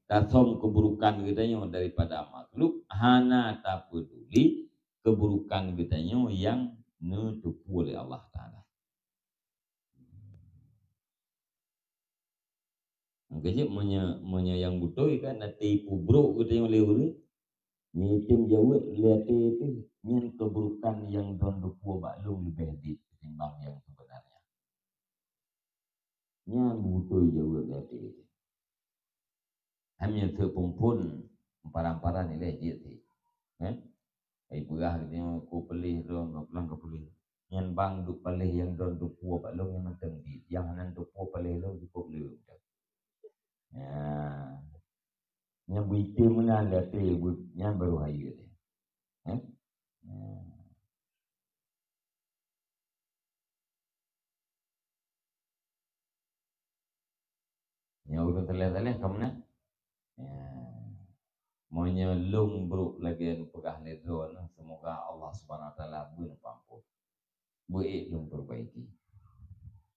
Tasom keburukan gedanya daripada makhluk, hana tak peduli keburukan gedanya yang ngedepu oleh Allah Ta'ala. Makanya monya yang butuh kan nanti pubruk gitu yang lewer ni tim jauh lihat itu nyen keburukan yang don dupu baklum lebih di ketimbang yang sebenarnya. Nyen butuh jauh lihat itu. Hanya terpumpun paran-paran nilai dia ti. Ai pegah dia ku pelih don ngaplang ke pelih. Nyen bang duk pelih yang don dupu baklum yang menteng di. Yang nan dupu pelih lo cukup leuh. Ya. yang berita mana letih yang baru hari dia. Yang urut telah kamu nak. Monya lung buruk lagi pegah ledron. Semoga Allah Subhanahu Wa Taala berpampun. Buat lung perbaiki.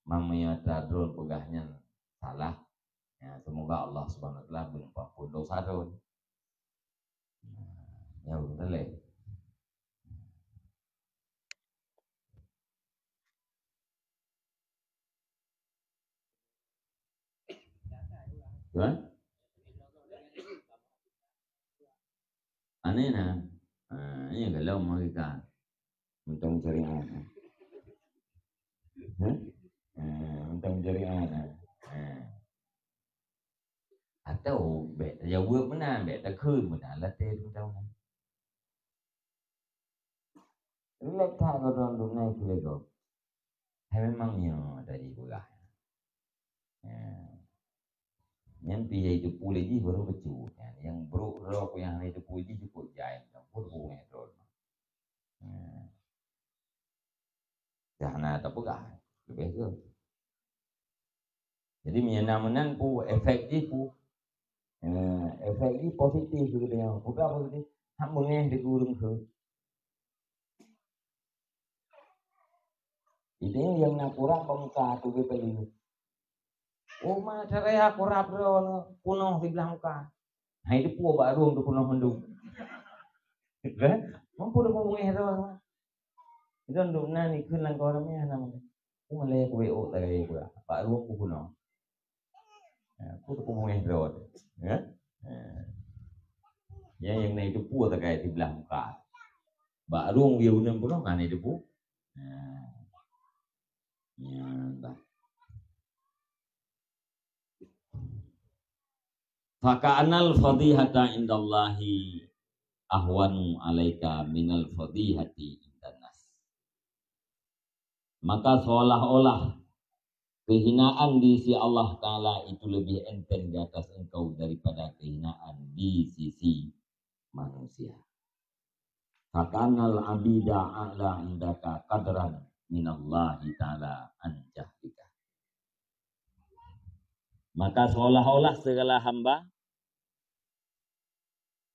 Mamanya tadron pegahnya salah. Ya, semoga Allah Subhanahu Wa Taala berpampun dosa dron. Ya betul lah. Tuan? Aneh nah. Ini kalau mau kita untung cari anak. Untung cari anak. Atau bet jawab mana bet tak khơi mana latih tu tahu. Lihat tak orang dunia itu lego. Memangnya dari bulah. Yang pilih itu pulih je baru betul. Yang buruk roh yang itu pulih cukup jahit. Pun bukan itu. Jangan ada pegah. Lebih ke. Jadi menyanaman pu efektif pu. Efektif positif juga dia. Bukan positif. Hak mengeh di gurung ke. Itu yang nak kurang pemuka tu beli. Oh mah cerai aku rapro kuno di belah muka. Hai itu pu baru untuk kuno hendu. Kan? Mampu dah mengeh tu. Itu untuk nani kenan kau ramai nama. Aku malay aku WO lagi aku. Pak Ruang aku kuno. Aku tu mengeh tu. Ya. Yang naik itu pu tak kayak di belah muka. Pak Ruang dia unang kuno kan itu pu. Ya, dah. Faka'anal fadihata indallahi ahwanu alaika minal fadihati indanas. Maka seolah-olah kehinaan di sisi Allah Ta'ala itu lebih enteng di atas engkau daripada kehinaan di sisi manusia. Faka'anal abida a'la indaka qadran minallahi ta'ala anjahlika. Maka seolah-olah segala hamba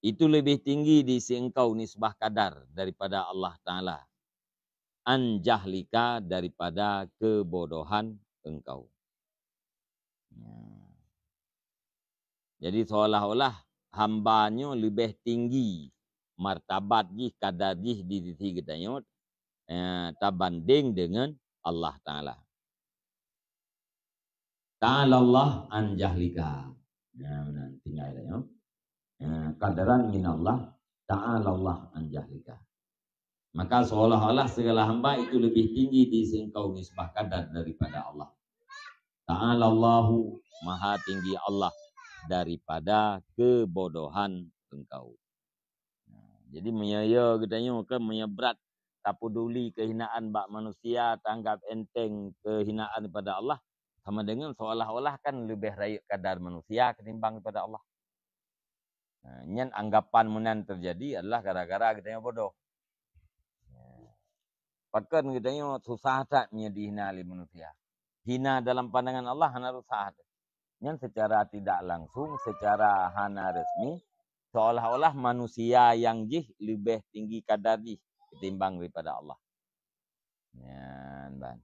itu lebih tinggi di sisi engkau nisbah kadar daripada Allah Ta'ala. Anjahlika daripada kebodohan engkau. Jadi seolah-olah hambanya lebih tinggi martabat jih kadar jih di sisi kita tabanding dengan Allah Ta'ala. Ta'ala Allah anjahlika. Ya benar tinggal ya. Kadaran minallah ta'ala Allah anjahlika. Maka seolah-olah segala hamba itu lebih tinggi di sisi engkau nisbah kadar daripada Allah. Ta'ala Allahu maha tinggi Allah daripada kebodohan engkau. Jadi menyaya katanya kan menyebrat tak peduli kehinaan bak manusia tanggap enteng kehinaan kepada Allah sama dengan seolah-olah kan lebih rakyat kadar manusia ketimbang kepada Allah. Nyen anggapan menan terjadi adalah gara-gara katanya bodoh. Pakan katanya susah tak dihina oleh manusia. Hina dalam pandangan Allah hana susah. Nyen secara tidak langsung, secara hana resmi, seolah-olah manusia yang jih lebih tinggi kadar jih ketimbang daripada Allah. Nyen ban.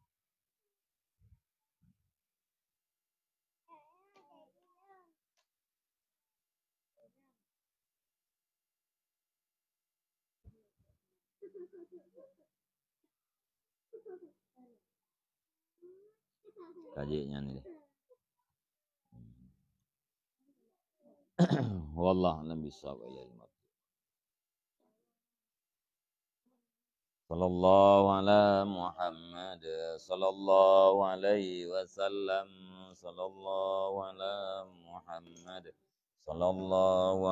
Kajiknya ni. Wallah alam bisawab ila ilmat. Sallallahu ala Muhammad sallallahu alaihi wasallam sallallahu ala Muhammad sallallahu